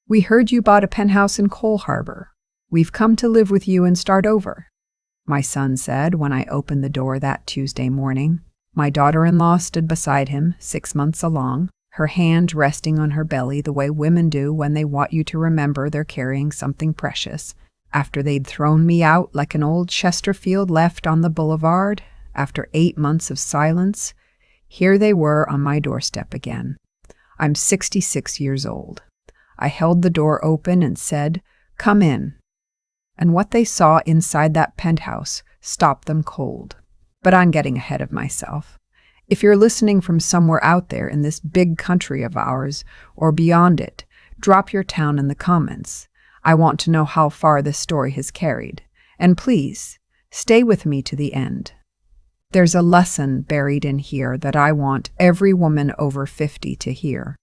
We heard you bought a penthouse in Harbour. We've come to live with you and start over," my son said when I opened the door that Tuesday morning. My daughter-in-law stood beside him, 6 months along, her hand resting on her belly the way women do when they want you to remember they're carrying something precious. After they'd thrown me out like an old Chesterfield left on the boulevard, after 8 months of silence, here they were on my doorstep again. I'm 66 years old. I held the door open and said, "Come in." And what they saw inside that penthouse stopped them cold. But I'm getting ahead of myself. If you're listening from somewhere out there in this big country of ours, or beyond it, drop your town in the comments. I want to know how far this story has carried. And please, stay with me to the end. There's a lesson buried in here that I want every woman over 50 to hear.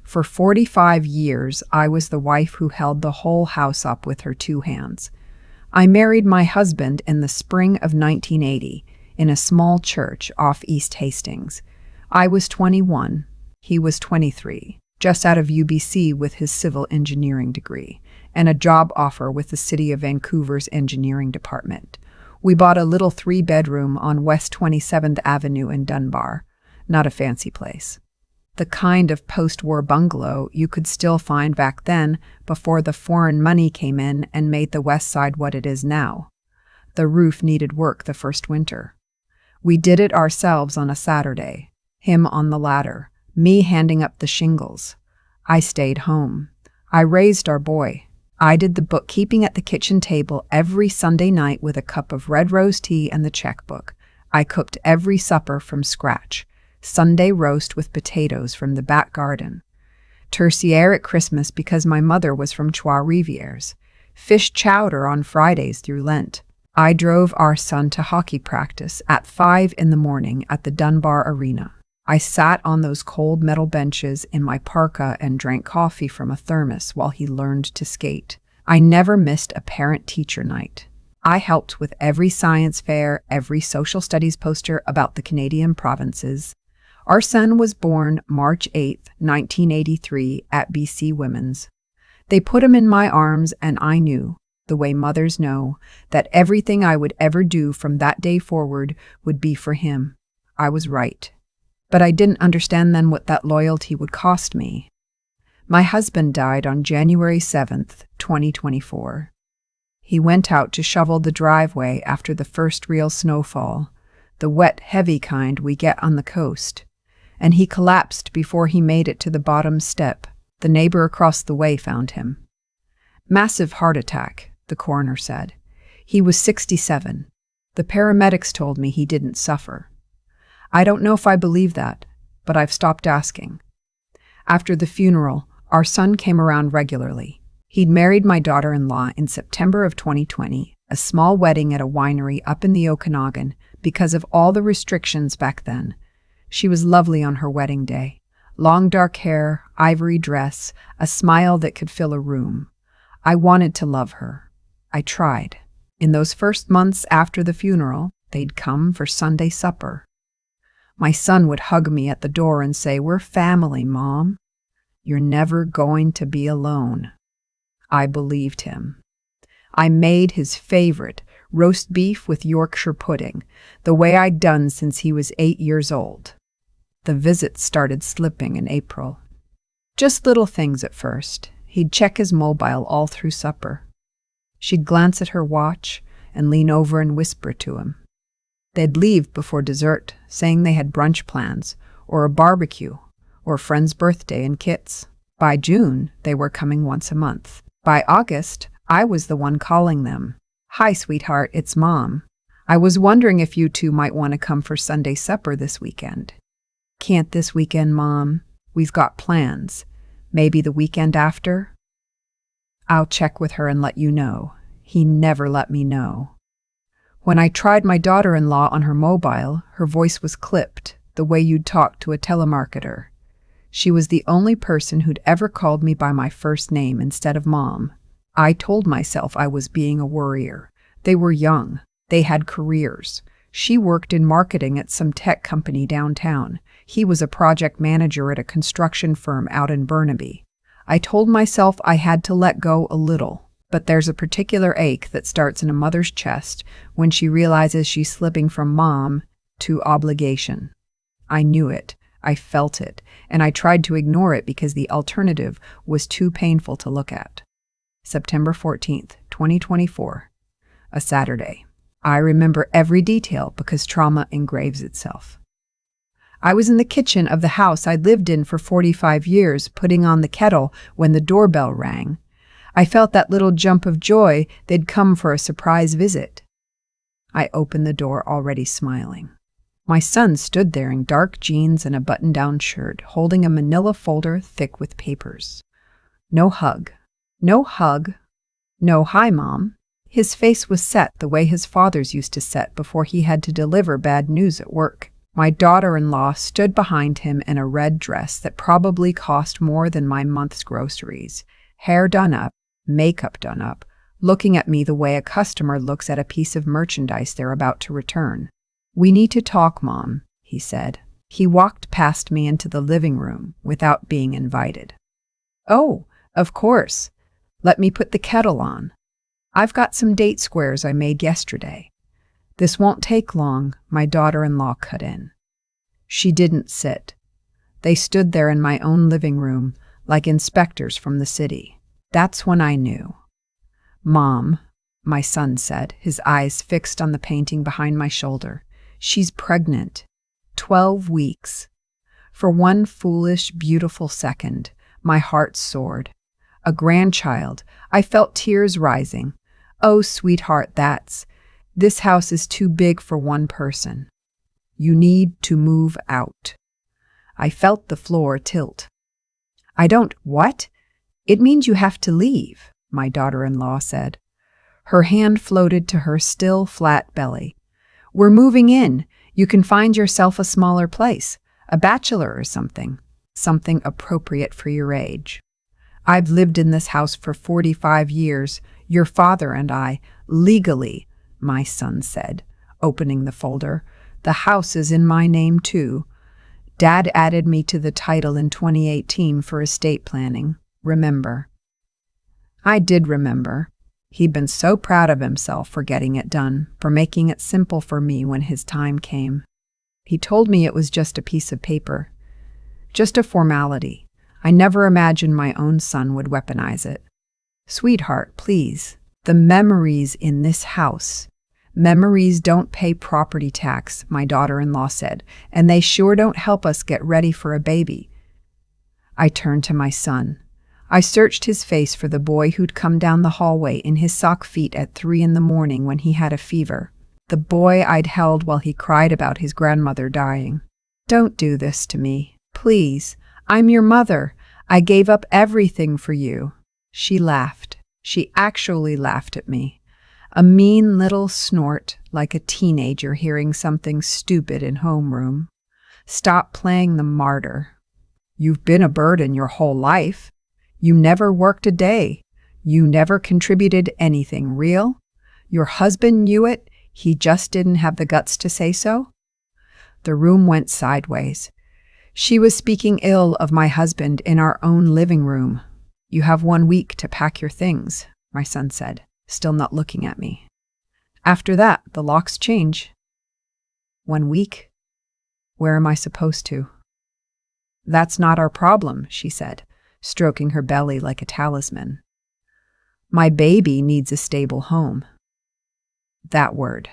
For 45 years, I was the wife who held the whole house up with her 2 hands. I married my husband in the spring of 1980 in a small church off East Hastings. I was 21, he was 23, just out of UBC with his civil engineering degree and a job offer with the City of Vancouver's engineering department. We bought a little 3-bedroom on West 27th Avenue in Dunbar, not a fancy place. The kind of post-war bungalow you could still find back then before the foreign money came in and made the West Side what it is now. The roof needed work the first winter. We did it ourselves on a Saturday, him on the ladder, me handing up the shingles. I stayed home. I raised our boy. I did the bookkeeping at the kitchen table every Sunday night with a cup of red rose tea and the checkbook. I cooked every supper from scratch. Sunday roast with potatoes from the back garden. Tertiaire at Christmas because my mother was from Trois-Rivières. Fish chowder on Fridays through Lent. I drove our son to hockey practice at 5 in the morning at the Dunbar Arena. I sat on those cold metal benches in my parka and drank coffee from a thermos while he learned to skate. I never missed a parent-teacher night. I helped with every science fair, every social studies poster about the Canadian provinces. Our son was born March 8, 1983, at BC Women's. They put him in my arms, and I knew, the way mothers know, that everything I would ever do from that day forward would be for him. I was right. But I didn't understand then what that loyalty would cost me. My husband died on January 7th, 2024. He went out to shovel the driveway after the first real snowfall, the wet, heavy kind we get on the coast. And he collapsed before he made it to the bottom step. The neighbor across the way found him. Massive heart attack, the coroner said. He was 67. The paramedics told me he didn't suffer. I don't know if I believe that, but I've stopped asking. After the funeral, our son came around regularly. He'd married my daughter-in-law in September of 2020, a small wedding at a winery up in the Okanagan because of all the restrictions back then. She was lovely on her wedding day. Long dark hair, ivory dress, a smile that could fill a room. I wanted to love her. I tried. In those first months after the funeral, they'd come for Sunday supper. My son would hug me at the door and say, "We're family, Mom. You're never going to be alone." I believed him. I made his favorite, roast beef with Yorkshire pudding, the way I'd done since he was 8 years old. The visits started slipping in April. Just little things at first. He'd check his mobile all through supper. She'd glance at her watch and lean over and whisper to him. They'd leave before dessert, saying they had brunch plans, or a barbecue, or a friend's birthday in Kits. By June, they were coming once a month. By August, I was the one calling them. "Hi, sweetheart, it's Mom. I was wondering if you two might want to come for Sunday supper this weekend." "Can't this weekend, Mom. We've got plans. Maybe the weekend after?" "I'll check with her and let you know." He never let me know. When I tried my daughter-in-law on her mobile, her voice was clipped, the way you'd talk to a telemarketer. She was the only person who'd ever called me by my first name instead of Mom. I told myself I was being a worrier. They were young. They had careers. She worked in marketing at some tech company downtown. He was a project manager at a construction firm out in Burnaby. I told myself I had to let go a little, but there's a particular ache that starts in a mother's chest when she realizes she's slipping from mom to obligation. I knew it, I felt it, and I tried to ignore it because the alternative was too painful to look at. September 14th, 2024, a Saturday. I remember every detail because trauma engraves itself. I was in the kitchen of the house I'd lived in for 45 years, putting on the kettle when the doorbell rang. I felt that little jump of joy they'd come for a surprise visit. I opened the door already smiling. My son stood there in dark jeans and a button-down shirt, holding a manila folder thick with papers. No hug. No hug. No hi, Mom. His face was set the way his father's used to set before he had to deliver bad news at work. My daughter-in-law stood behind him in a red dress that probably cost more than my month's groceries, hair done up, makeup done up, looking at me the way a customer looks at a piece of merchandise they're about to return. "We need to talk, Mom," he said. He walked past me into the living room without being invited. "Oh, of course. Let me put the kettle on. I've got some date squares I made yesterday." "This won't take long," my daughter-in-law cut in. She didn't sit. They stood there in my own living room, like inspectors from the city. That's when I knew. "Mom," my son said, his eyes fixed on the painting behind my shoulder. "She's pregnant. 12 weeks. For one foolish, beautiful second, my heart soared. A grandchild. I felt tears rising. Oh, sweetheart, this house is too big for one person. You need to move out." I felt the floor tilt. What? It means you have to leave," my daughter-in-law said. Her hand floated to her still flat belly. "We're moving in. You can find yourself a smaller place, a bachelor or something appropriate for your age. I've lived in this house for 45 years, your father and I, legally," my son said, opening the folder. "The house is in my name, too. Dad added me to the title in 2018 for estate planning. Remember?" I did remember. He'd been so proud of himself for getting it done, for making it simple for me when his time came. He told me it was just a piece of paper, just a formality. I never imagined my own son would weaponize it. "Sweetheart, please. The memories in this house. Memories don't pay property tax," my daughter-in-law said, "and they sure don't help us get ready for a baby." I turned to my son. I searched his face for the boy who'd come down the hallway in his sock feet at 3 in the morning when he had a fever. The boy I'd held while he cried about his grandmother dying. "Don't do this to me. Please. I'm your mother. I gave up everything for you." She laughed. She actually laughed at me. A mean little snort, like a teenager hearing something stupid in homeroom. "Stop playing the martyr. You've been a burden your whole life. You never worked a day. You never contributed anything real. Your husband knew it. He just didn't have the guts to say so." The room went sideways. She was speaking ill of my husband in our own living room. "You have 1 week to pack your things," my son said, still not looking at me. "After that, the locks change." 1 week? Where am I supposed to? "That's not our problem," she said, stroking her belly like a talisman. "My baby needs a stable home." That word.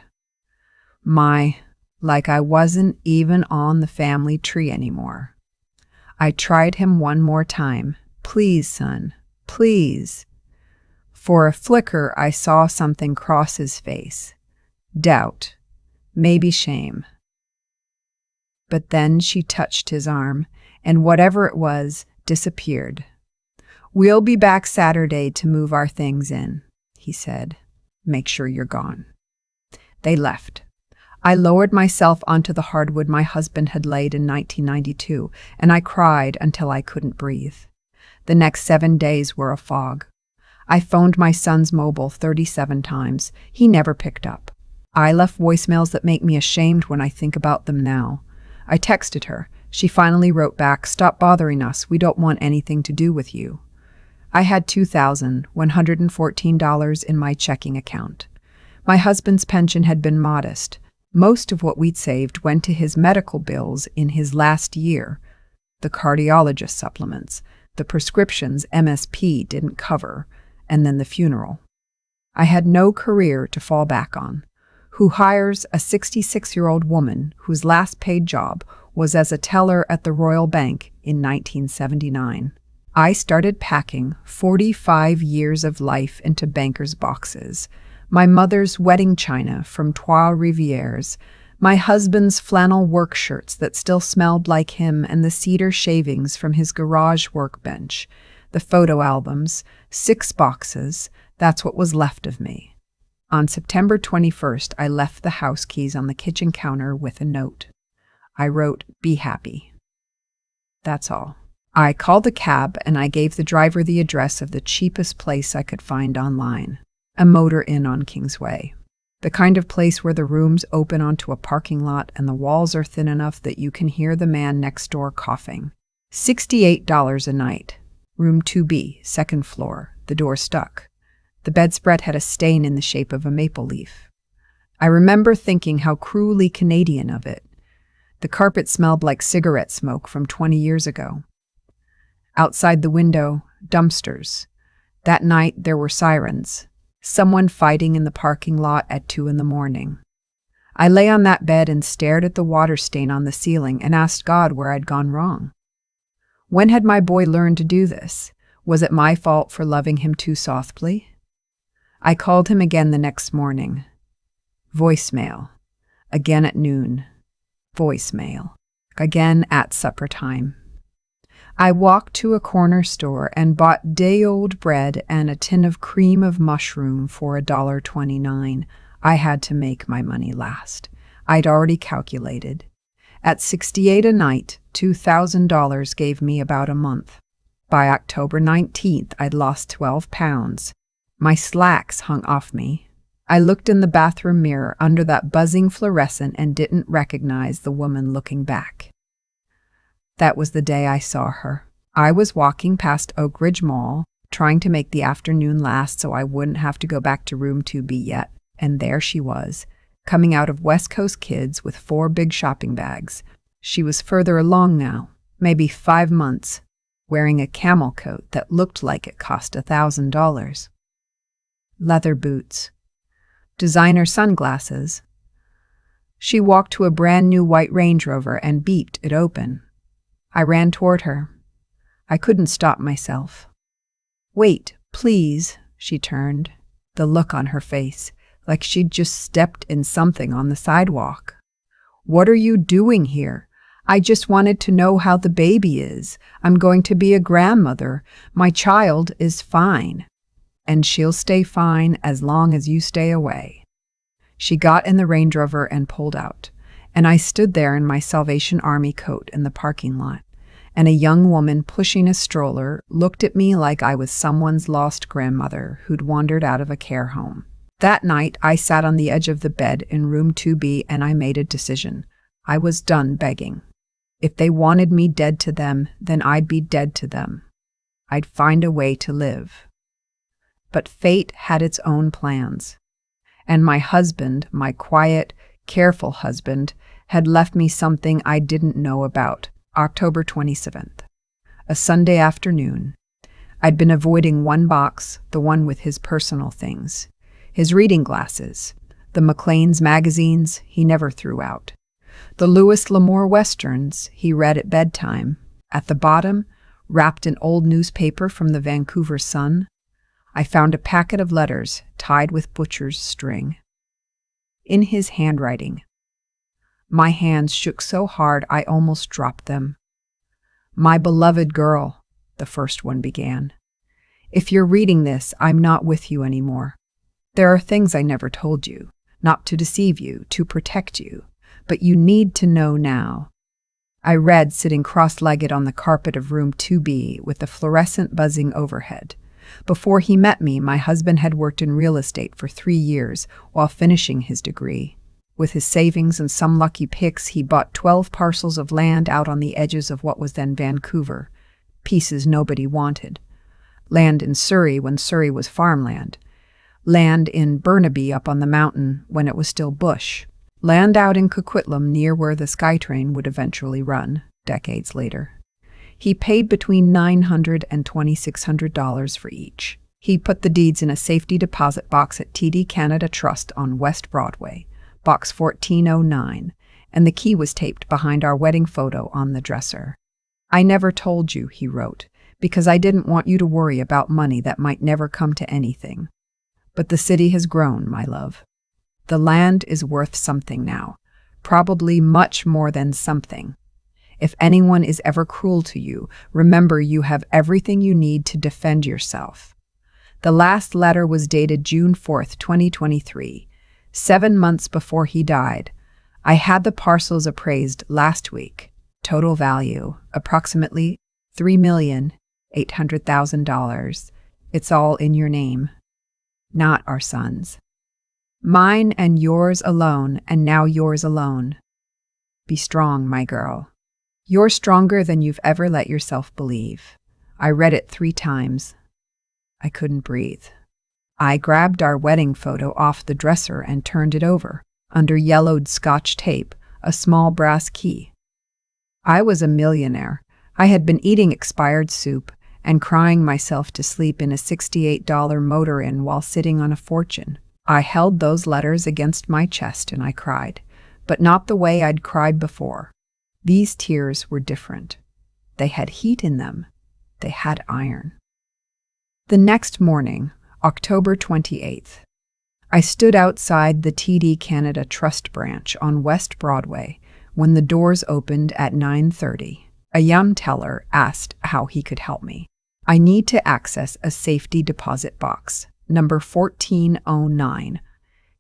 Like I wasn't even on the family tree anymore. I tried him one more time. "Please, son, please." For a flicker, I saw something cross his face. Doubt. Maybe shame. But then she touched his arm, and whatever it was disappeared. "We'll be back Saturday to move our things in," he said. "Make sure you're gone." They left. I lowered myself onto the hardwood my husband had laid in 1992, and I cried until I couldn't breathe. The next 7 days were a fog. I phoned my son's mobile 37 times. He never picked up. I left voicemails that make me ashamed when I think about them now. I texted her. She finally wrote back, "Stop bothering us. We don't want anything to do with you." I had $2,114 in my checking account. My husband's pension had been modest. Most of what we'd saved went to his medical bills in his last year, the cardiologist supplements, the prescriptions MSP didn't cover, and then the funeral. I had no career to fall back on. Who hires a 66-year-old woman whose last paid job was as a teller at the Royal Bank in 1979? I started packing 45 years of life into banker's boxes, my mother's wedding china from Trois Rivières, my husband's flannel work shirts that still smelled like him and the cedar shavings from his garage workbench, the photo albums, 6 boxes, that's what was left of me. On September 21st, I left the house keys on the kitchen counter with a note. I wrote, "Be happy." That's all. I called a cab and I gave the driver the address of the cheapest place I could find online, a motor inn on Kingsway. The kind of place where the rooms open onto a parking lot and the walls are thin enough that you can hear the man next door coughing. $68 a night. Room 2B, second floor. The door stuck. The bedspread had a stain in the shape of a maple leaf. I remember thinking how cruelly Canadian of it. The carpet smelled like cigarette smoke from 20 years ago. Outside the window, dumpsters. That night there were sirens. Someone fighting in the parking lot at 2 a.m. I lay on that bed and stared at the water stain on the ceiling and asked God where I'd gone wrong. When had my boy learned to do this? Was it my fault for loving him too softly? I called him again the next morning. Voicemail. Again at noon. Voicemail. Again at supper time. I walked to a corner store and bought day-old bread and a tin of cream of mushroom for $1.29. I had to make my money last. I'd already calculated. At $68 a night, $2,000 gave me about a month. By October 19th, I'd lost 12 pounds. My slacks hung off me. I looked in the bathroom mirror under that buzzing fluorescent and didn't recognize the woman looking back. That was the day I saw her. I was walking past Oak Ridge Mall, trying to make the afternoon last so I wouldn't have to go back to room 2B yet, and there she was, coming out of West Coast Kids with 4 big shopping bags. She was further along now, maybe 5 months, wearing a camel coat that looked like it cost $1,000. Leather boots. Designer sunglasses. She walked to a brand new white Range Rover and beeped it open. I ran toward her. I couldn't stop myself. "Wait, please," she turned, the look on her face, like she'd just stepped in something on the sidewalk. "What are you doing here? I just wanted to know how the baby is. I'm going to be a grandmother. My child is fine. And she'll stay fine as long as you stay away." She got in the Range Rover and pulled out, and I stood there in my Salvation Army coat in the parking lot, and a young woman pushing a stroller looked at me like I was someone's lost grandmother who'd wandered out of a care home. That night, I sat on the edge of the bed in room 2B and I made a decision. I was done begging. If they wanted me dead to them, then I'd be dead to them. I'd find a way to live. But fate had its own plans. And my husband, my quiet, careful husband, had left me something I didn't know about. October 27th. A Sunday afternoon. I'd been avoiding one box, the one with his personal things. His reading glasses, the Maclean's magazines he never threw out, the Louis L'Amour westerns he read at bedtime. At the bottom, wrapped in old newspaper from the Vancouver Sun, I found a packet of letters tied with butcher's string. In his handwriting. My hands shook so hard I almost dropped them. "My beloved girl," the first one began. "If you're reading this, I'm not with you anymore. There are things I never told you, not to deceive you, to protect you, but you need to know now." I read sitting cross-legged on the carpet of room 2B with the fluorescent buzzing overhead. Before he met me, my husband had worked in real estate for 3 years while finishing his degree. With his savings and some lucky picks, he bought 12 parcels of land out on the edges of what was then Vancouver, pieces nobody wanted. land in Surrey when Surrey was farmland, land in Burnaby up on the mountain when it was still bush, land out in Coquitlam near where the SkyTrain would eventually run, decades later. He paid between $900 and $2,600 for each. He put the deeds in a safety deposit box at TD Canada Trust on West Broadway, box 1409, and the key was taped behind our wedding photo on the dresser. "I never told you," he wrote, "because I didn't want you to worry about money that might never come to anything. But the city has grown, my love. The land is worth something now, probably much more than something. If anyone is ever cruel to you, remember you have everything you need to defend yourself." The last letter was dated June 4th, 2023, 7 months before he died. "I had the parcels appraised last week. Total value, approximately $3,800,000. It's all in your name, not our son's. Mine and yours alone, and now yours alone. Be strong, my girl. You're stronger than you've ever let yourself believe." I read it 3 times. I couldn't breathe. I grabbed our wedding photo off the dresser and turned it over. Under yellowed Scotch tape, a small brass key. I was a millionaire. I had been eating expired soup and crying myself to sleep in a $68 motor inn while sitting on a fortune. I held those letters against my chest and I cried, but not the way I'd cried before. These tears were different. They had heat in them. They had iron. The next morning, October 28th, I stood outside the TD Canada Trust branch on West Broadway when the doors opened at 9:30. A young teller asked how he could help me. "I need to access a safety deposit box, number 1409.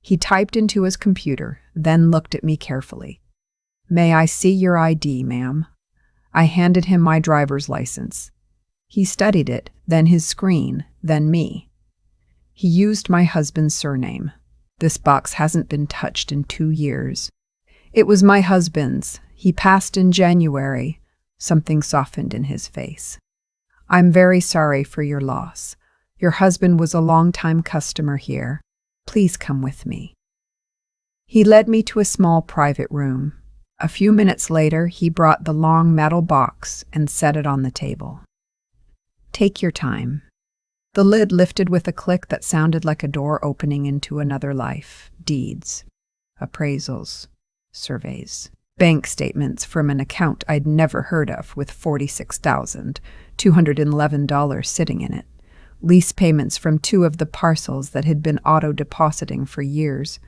He typed into his computer, then looked at me carefully. "May I see your ID, ma'am?" I handed him my driver's license. He studied it, then his screen, then me. He used my husband's surname. "This box hasn't been touched in 2 years. It was my husband's. He passed in January." Something softened in his face. "I'm very sorry for your loss. Your husband was a long-time customer here. Please come with me." He led me to a small private room. A few minutes later, he brought the long metal box and set it on the table. "Take your time." The lid lifted with a click that sounded like a door opening into another life. Deeds, appraisals, surveys, bank statements from an account I'd never heard of with $46,211 sitting in it, lease payments from 2 of the parcels that had been auto-depositing for years,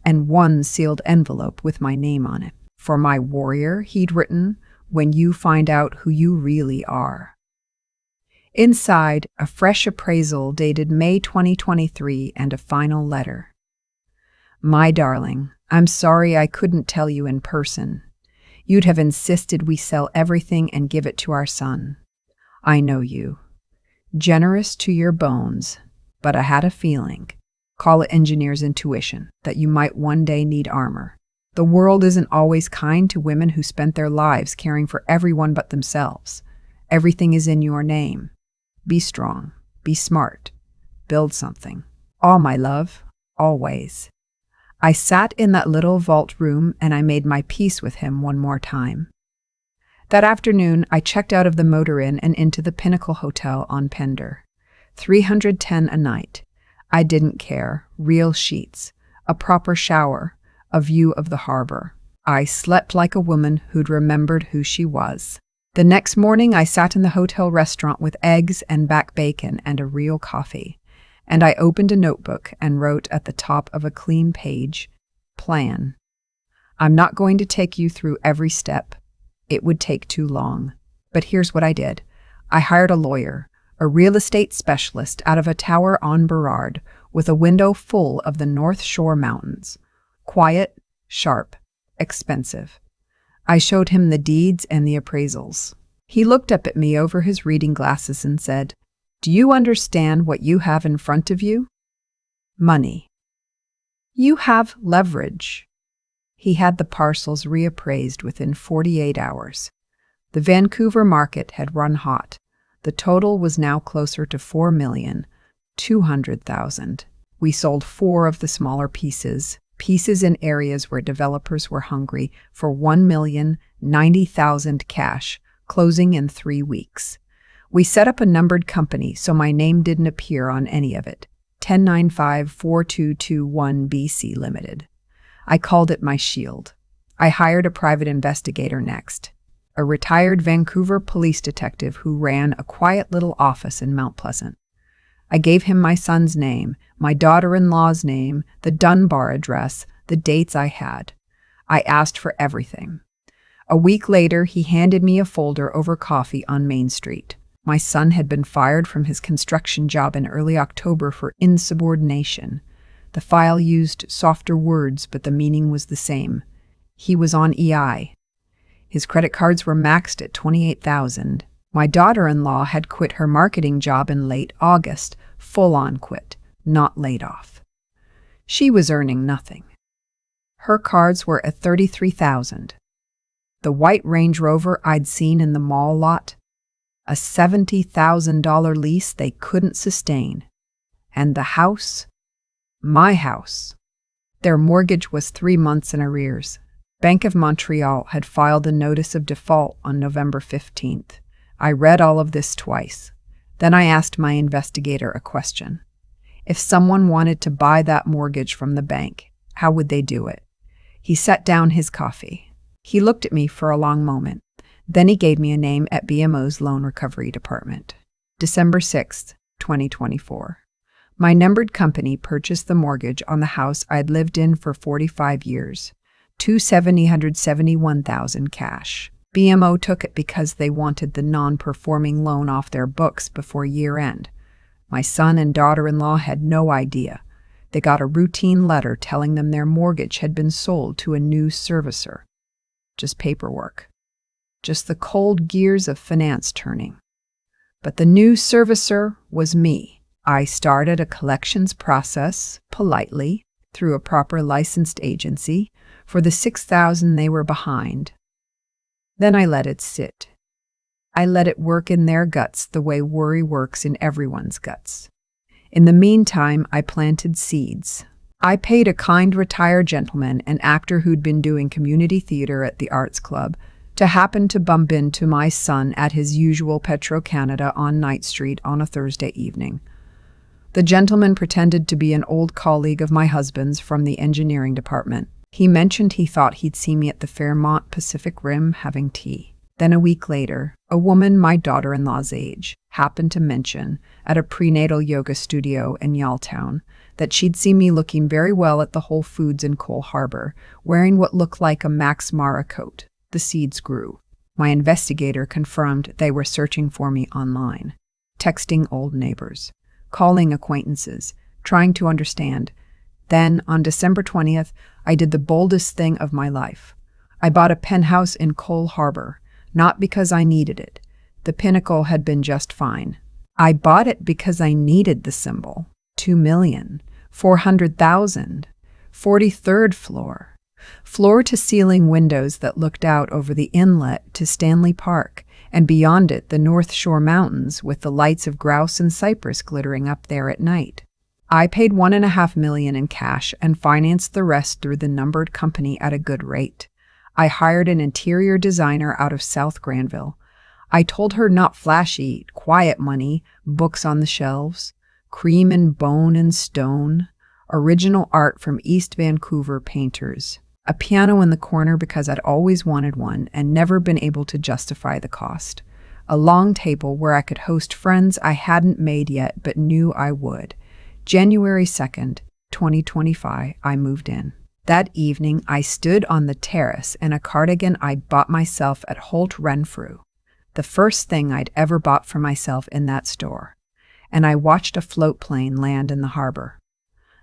and 1 sealed envelope with my name on it. "For my warrior," he'd written, "when you find out who you really are." Inside, a fresh appraisal dated May 2023 and a final letter. "My darling, I'm sorry I couldn't tell you in person. You'd have insisted we sell everything and give it to our son. I know you. Generous to your bones, but I had a feeling, call it engineer's intuition, that you might one day need armor. The world isn't always kind to women who spent their lives caring for everyone but themselves. Everything is in your name. Be strong. Be smart. Build something. All my love. Always." I sat in that little vault room and I made my peace with him one more time. That afternoon, I checked out of the motor inn and into the Pinnacle Hotel on Pender. $310 a night. I didn't care. Real sheets. A proper shower. A view of the harbor. I slept like a woman who'd remembered who she was. The next morning, I sat in the hotel restaurant with eggs and back bacon and a real coffee. And I opened a notebook and wrote at the top of a clean page, "Plan." I'm not going to take you through every step. It would take too long. But here's what I did. I hired a lawyer, a real estate specialist out of a tower on Burrard, with a window full of the North Shore Mountains. Quiet, sharp, expensive. I showed him the deeds and the appraisals. He looked up at me over his reading glasses and said, "Do you understand what you have in front of you? Money. You have leverage." He had the parcels reappraised within 48 hours. The Vancouver market had run hot. The total was now closer to $4,200,000. We sold 4 of the smaller pieces in areas where developers were hungry, for $1,090,000 cash, closing in 3 weeks. We set up a numbered company so my name didn't appear on any of it. 10954221 BC Limited. I called it my shield. I hired a private investigator next, a retired Vancouver police detective who ran a quiet little office in Mount Pleasant. I gave him my son's name, my daughter-in-law's name, the Dunbar address, the dates I had. I asked for everything. A week later, he handed me a folder over coffee on Main Street. My son had been fired from his construction job in early October for insubordination. The file used softer words, but the meaning was the same. He was on EI. His credit cards were maxed at $28,000. My daughter-in-law had quit her marketing job in late August, full-on quit, not laid off. She was earning nothing. Her cards were at $33,000. The white Range Rover I'd seen in the mall lot, a $70,000 lease they couldn't sustain. And the house? My house. Their mortgage was 3 months in arrears. Bank of Montreal had filed a notice of default on November 15th. I read all of this twice. Then I asked my investigator a question. If someone wanted to buy that mortgage from the bank, how would they do it? He set down his coffee. He looked at me for a long moment. Then he gave me a name at BMO's Loan Recovery Department. December 6th, 2024. My numbered company purchased the mortgage on the house I'd lived in for 45 years. $271,000 cash. BMO took it because they wanted the non-performing loan off their books before year-end. My son and daughter-in-law had no idea. They got a routine letter telling them their mortgage had been sold to a new servicer. Just paperwork. Just the cold gears of finance turning. But the new servicer was me. I started a collections process, politely, through a proper licensed agency, for the $6,000 they were behind. Then I let it sit. I let it work in their guts the way worry works in everyone's guts. In the meantime, I planted seeds. I paid a kind retired gentleman, an actor who'd been doing community theater at the Arts Club, to happen to bump into my son at his usual Petro-Canada on Knight Street on a Thursday evening. The gentleman pretended to be an old colleague of my husband's from the engineering department. He mentioned he thought he'd see me at the Fairmont Pacific Rim having tea. Then a week later, a woman my daughter-in-law's age happened to mention at a prenatal yoga studio in Yaletown that she'd seen me looking very well at the Whole Foods in Cole Harbour, wearing what looked like a Max Mara coat. The seeds grew. My investigator confirmed they were searching for me online, texting old neighbors, calling acquaintances, trying to understand. Then, on December 20th, I did the boldest thing of my life. I bought a penthouse in Cole Harbour, not because I needed it. The Pinnacle had been just fine. I bought it because I needed the symbol. $2,400,000. 43rd floor. Floor-to-ceiling windows that looked out over the inlet to Stanley Park, and beyond it the North Shore Mountains with the lights of grouse and cypress glittering up there at night. I paid $1.5 million in cash and financed the rest through the numbered company at a good rate. I hired an interior designer out of South Granville. I told her not flashy, quiet money, books on the shelves, cream and bone and stone, original art from East Vancouver painters, a piano in the corner because I'd always wanted one and never been able to justify the cost, a long table where I could host friends I hadn't made yet but knew I would. January 2nd, 2025, I moved in. That evening, I stood on the terrace in a cardigan I'd bought myself at Holt Renfrew, the first thing I'd ever bought for myself in that store, and I watched a float plane land in the harbor,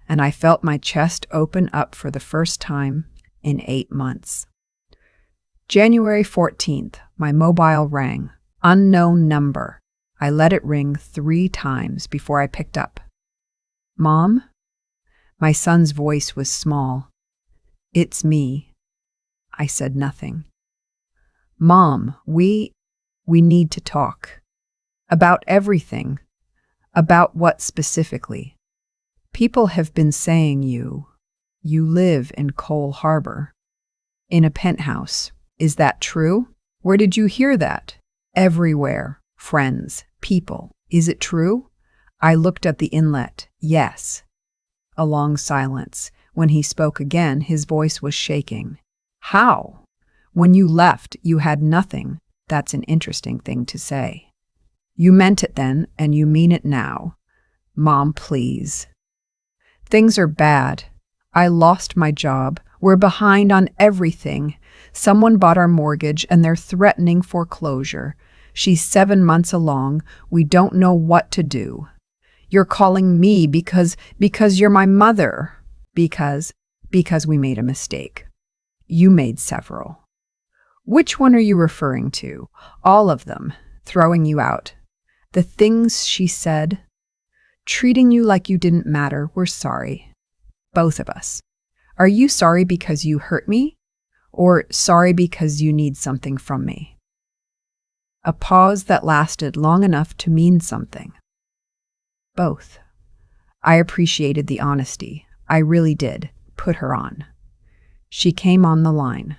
and I felt my chest open up for the first time in 8 months. January 14th, my mobile rang. Unknown number. I let it ring 3 times before I picked up. Mom? My son's voice was small. It's me. I said nothing. Mom, we need to talk. About everything. About what specifically? People have been saying you live in Cole Harbour. In a penthouse. Is that true? Where did you hear that? Everywhere. Friends. People. Is it true? I looked at the inlet. Yes. A long silence. When he spoke again, his voice was shaking. How? When you left, you had nothing. That's an interesting thing to say. You meant it then, and you mean it now. Mom, please. Things are bad. I lost my job. We're behind on everything. Someone bought our mortgage, and they're threatening foreclosure. She's 7 months along. We don't know what to do. You're calling me because you're my mother. Because we made a mistake. You made several. Which one are you referring to? All of them. Throwing you out. The things she said. Treating you like you didn't matter. We're sorry. Both of us. Are you sorry because you hurt me? Or sorry because you need something from me? A pause that lasted long enough to mean something. Both. I appreciated the honesty. I really did. Put her on. She came on the line.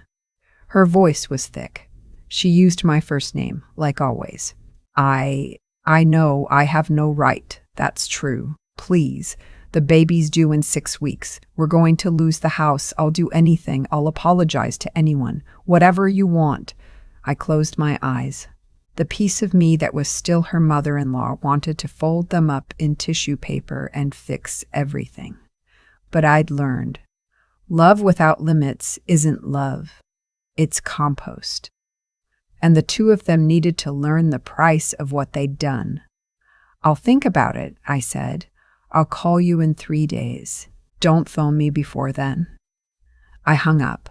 Her voice was thick. She used my first name, like always. I know I have no right. That's true. Please. The baby's due in 6 weeks. We're going to lose the house. I'll do anything. I'll apologize to anyone. Whatever you want. I closed my eyes. The piece of me that was still her mother-in-law wanted to fold them up in tissue paper and fix everything. But I'd learned. Love without limits isn't love. It's compost. And the two of them needed to learn the price of what they'd done. I'll think about it, I said. I'll call you in 3 days. Don't phone me before then. I hung up.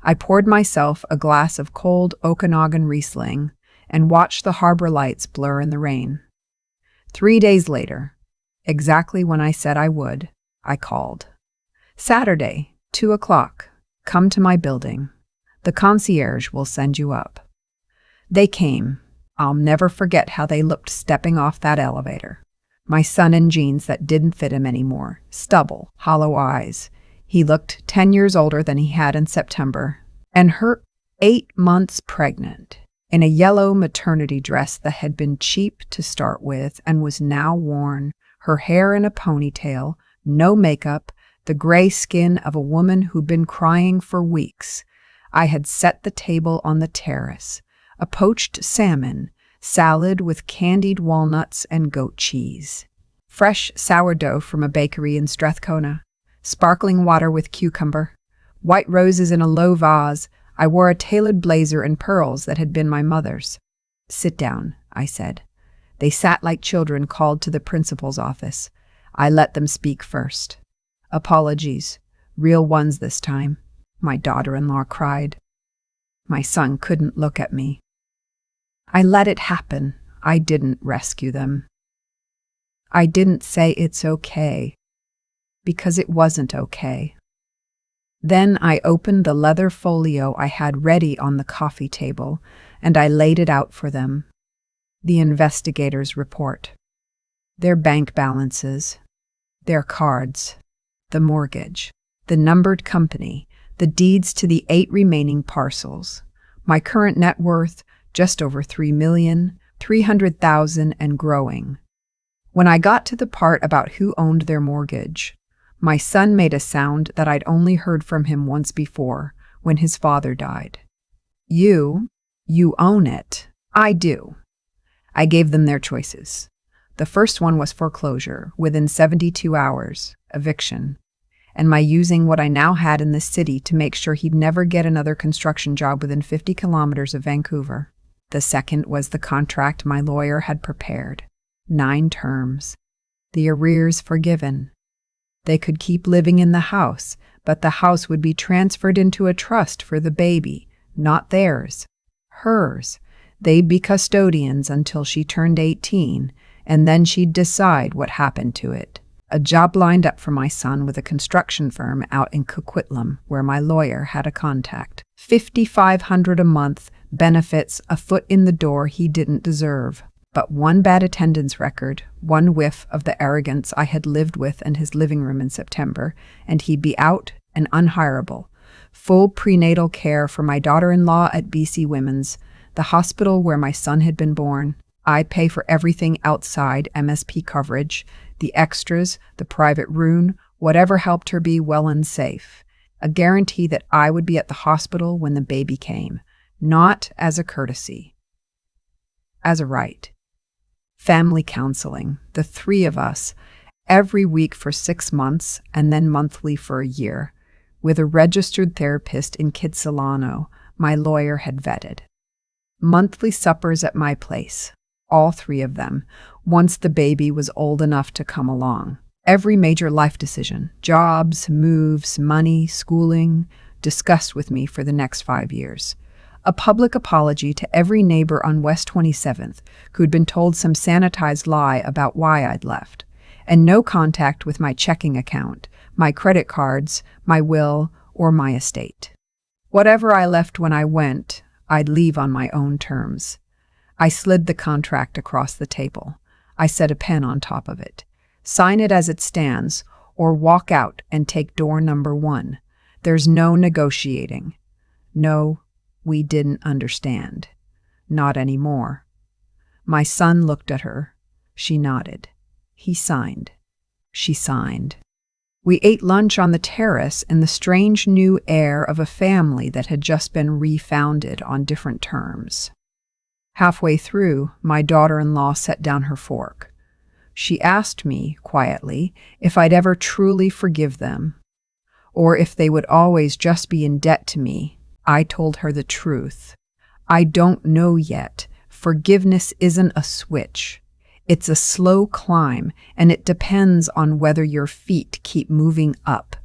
I poured myself a glass of cold Okanagan Riesling and watched the harbor lights blur in the rain. 3 days later, exactly when I said I would, I called. Saturday, 2 o'clock. Come to my building. The concierge will send you up. They came. I'll never forget how they looked stepping off that elevator. My son in jeans that didn't fit him anymore, stubble, hollow eyes. He looked 10 years older than he had in September, and her 8 months pregnant, in a yellow maternity dress that had been cheap to start with and was now worn, her hair in a ponytail, no makeup, the gray skin of a woman who'd been crying for weeks. I had set the table on the terrace, a poached salmon, salad with candied walnuts and goat cheese, fresh sourdough from a bakery in Strathcona, sparkling water with cucumber, white roses in a low vase. I wore a tailored blazer and pearls that had been my mother's. Sit down, I said. They sat like children called to the principal's office. I let them speak first. Apologies, real ones this time, my daughter-in-law cried. My son couldn't look at me. I let it happen. I didn't rescue them. I didn't say it's okay, because it wasn't okay. Then I opened the leather folio I had ready on the coffee table, and I laid it out for them. The investigator's report. Their bank balances. Their cards. The mortgage. The numbered company. The deeds to the 8 remaining parcels. My current net worth, just over $3,300,000 and growing. When I got to the part about who owned their mortgage, my son made a sound that I'd only heard from him once before, when his father died. You own it. I do. I gave them their choices. The first one was foreclosure, within 72 hours, eviction, and my using what I now had in the city to make sure he'd never get another construction job within 50 kilometers of Vancouver. The second was the contract my lawyer had prepared. 9 terms. The arrears forgiven. They could keep living in the house, but the house would be transferred into a trust for the baby, not theirs. Hers. They'd be custodians until she turned 18, and then she'd decide what happened to it. A job lined up for my son with a construction firm out in Coquitlam, where my lawyer had a contact. $5,500 a month, benefits, a foot in the door he didn't deserve. But one bad attendance record, one whiff of the arrogance I had lived with in his living room in September, and he'd be out and unhireable. Full prenatal care for my daughter-in-law at BC Women's, the hospital where my son had been born. I'd pay for everything outside MSP coverage, the extras, the private room, whatever helped her be well and safe. A guarantee that I would be at the hospital when the baby came, not as a courtesy, as a right. Family counseling, the three of us, every week for 6 months and then monthly for a year, with a registered therapist in Kitsilano my lawyer had vetted. Monthly suppers at my place, all three of them, once the baby was old enough to come along. Every major life decision, jobs, moves, money, schooling, discussed with me for the next 5 years. A public apology to every neighbor on West 27th who'd been told some sanitized lie about why I'd left. And no contact with my checking account, my credit cards, my will, or my estate. Whatever I left when I went, I'd leave on my own terms. I slid the contract across the table. I set a pen on top of it. Sign it as it stands, or walk out and take door number 1. There's no negotiating. No, we didn't understand. Not anymore. My son looked at her. She nodded. He signed. She signed. We ate lunch on the terrace in the strange new air of a family that had just been refounded on different terms. Halfway through, my daughter-in-law set down her fork. She asked me, quietly, if I'd ever truly forgive them, or if they would always just be in debt to me. I told her the truth. I don't know yet. Forgiveness isn't a switch. It's a slow climb, and it depends on whether your feet keep moving up,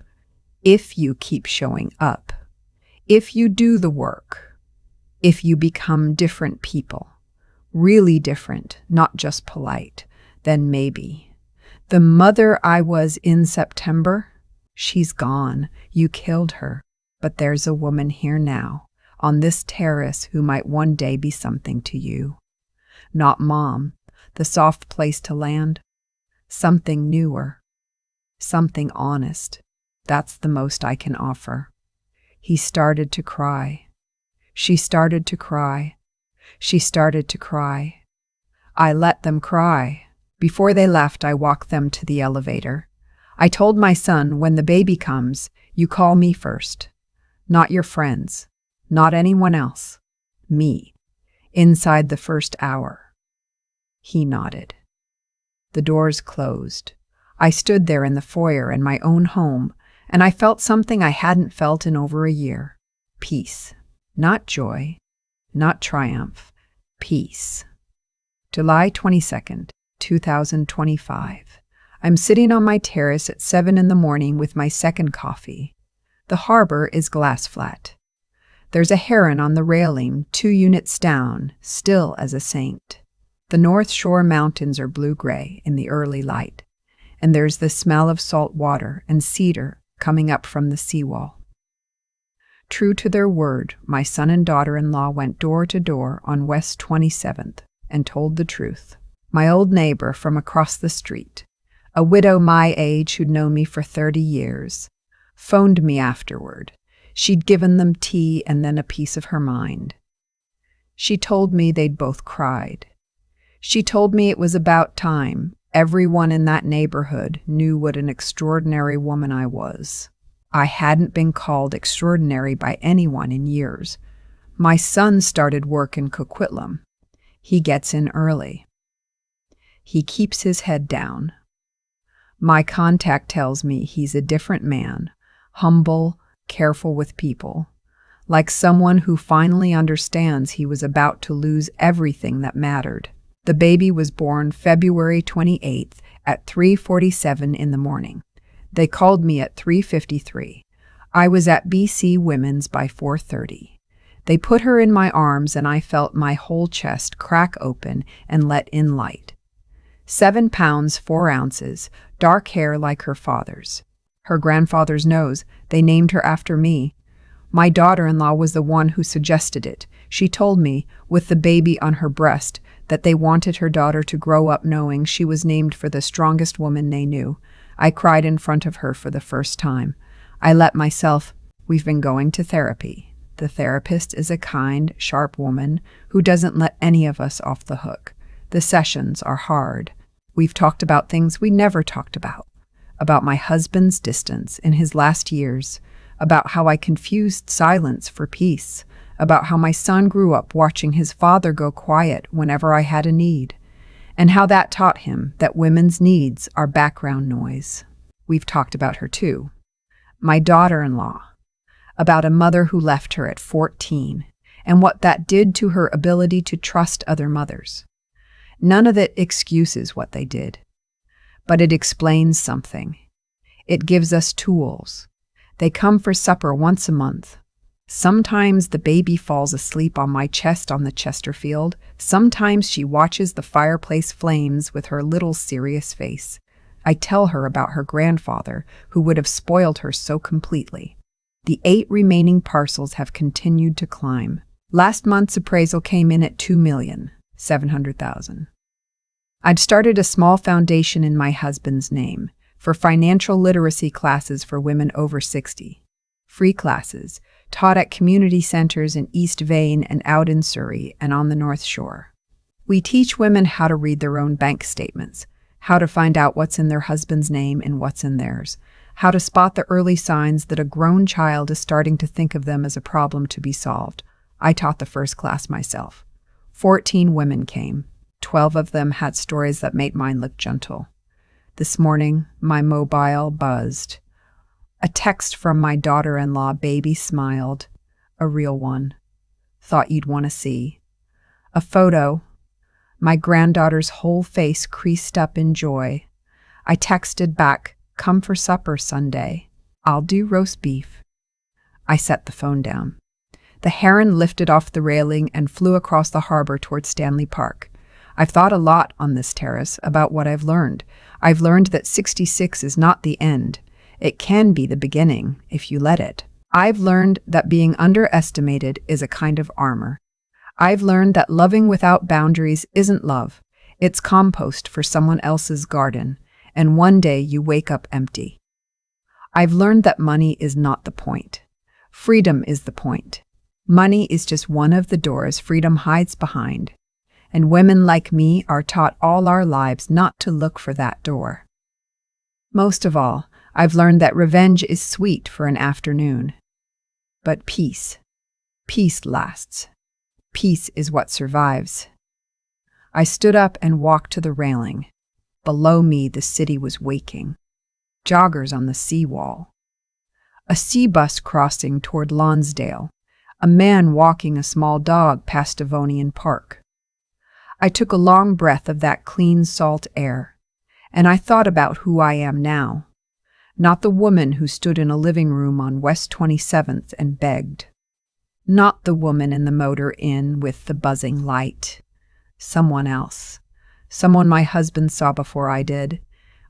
if you keep showing up, if you do the work, if you become different people, really different, not just polite, then maybe. The mother I was in September, she's gone. You killed her. But there's a woman here now, on this terrace, who might one day be something to you. Not Mom, the soft place to land. Something newer. Something honest. That's the most I can offer. He started to cry. She started to cry. She started to cry. I let them cry. Before they left, I walked them to the elevator. I told my son, when the baby comes, you call me first. Not your friends. Not anyone else. Me. Inside the first hour. He nodded. The doors closed. I stood there in the foyer in my own home, and I felt something I hadn't felt in over a year. Peace. Not joy. Not triumph. Peace. July 22nd, 2025. I'm sitting on my terrace at 7 in the morning with my second coffee. The harbor is glass flat. There's a heron on the railing 2 units down, still as a saint. The North Shore mountains are blue-gray in the early light, and there's the smell of salt water and cedar coming up from the seawall. True to their word, my son and daughter-in-law went door to door on West 27th and told the truth. My old neighbor from across the street, a widow my age who'd known me for 30 years, phoned me afterward. She'd given them tea and then a piece of her mind. She told me they'd both cried. She told me it was about time. Everyone in that neighborhood knew what an extraordinary woman I was. I hadn't been called extraordinary by anyone in years. My son started work in Coquitlam. He gets in early. He keeps his head down. My contact tells me he's a different man, humble, careful with people, like someone who finally understands he was about to lose everything that mattered. The baby was born February 28th at 3:47 in the morning. They called me at 3:53. I was at BC Women's by 4:30. They put her in my arms and I felt my whole chest crack open and let in light. 7 pounds, 4 ounces, dark hair like her father's. Her grandfather's nose, they named her after me. My daughter-in-law was the one who suggested it. She told me, with the baby on her breast, that they wanted her daughter to grow up knowing she was named for the strongest woman they knew. I cried in front of her for the first time. I let myself. We've been going to therapy. The therapist is a kind, sharp woman who doesn't let any of us off the hook. The sessions are hard. We've talked about things we never talked about my husband's distance in his last years, about how I confused silence for peace, about how my son grew up watching his father go quiet whenever I had a need, and how that taught him that women's needs are background noise. We've talked about her too. My daughter-in-law, about a mother who left her at 14, and what that did to her ability to trust other mothers. None of it excuses what they did, but it explains something. It gives us tools. They come for supper once a month. Sometimes the baby falls asleep on my chest on the Chesterfield. Sometimes she watches the fireplace flames with her little serious face. I tell her about her grandfather, who would have spoiled her so completely. The 8 remaining parcels have continued to climb. Last month's appraisal came in at $2,700,000. I'd started a small foundation in my husband's name for financial literacy classes for women over 60. Free classes, taught at community centers in East Vane and out in Surrey and on the North Shore. We teach women how to read their own bank statements, how to find out what's in their husband's name and what's in theirs, how to spot the early signs that a grown child is starting to think of them as a problem to be solved. I taught the first class myself. 14 women came. 12 of them had stories that made mine look gentle. This morning, my mobile buzzed. A text from my daughter-in-law. Baby smiled. A real one. Thought you'd want to see. A photo. My granddaughter's whole face creased up in joy. I texted back, "Come for supper Sunday. I'll do roast beef." I set the phone down. The heron lifted off the railing and flew across the harbor toward Stanley Park. I've thought a lot on this terrace about what I've learned. I've learned that 66 is not the end. It can be the beginning, if you let it. I've learned that being underestimated is a kind of armor. I've learned that loving without boundaries isn't love. It's compost for someone else's garden, and one day you wake up empty. I've learned that money is not the point. Freedom is the point. Money is just one of the doors freedom hides behind. And women like me are taught all our lives not to look for that door. Most of all, I've learned that revenge is sweet for an afternoon. But peace lasts. Peace is what survives. I stood up and walked to the railing. Below me, the city was waking. Joggers on the seawall. A sea bus crossing toward Lonsdale. A man walking a small dog past Devonian Park. I took a long breath of that clean salt air, and I thought about who I am now. Not the woman who stood in a living room on West 27th and begged. Not the woman in the motor inn with the buzzing light. Someone else. Someone my husband saw before I did.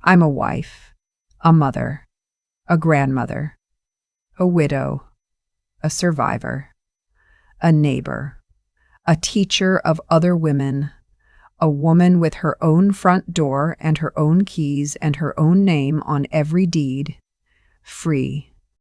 I'm a wife, a mother, a grandmother, a widow, a survivor, a neighbor, a teacher of other women, a woman with her own front door and her own keys and her own name on every deed, free.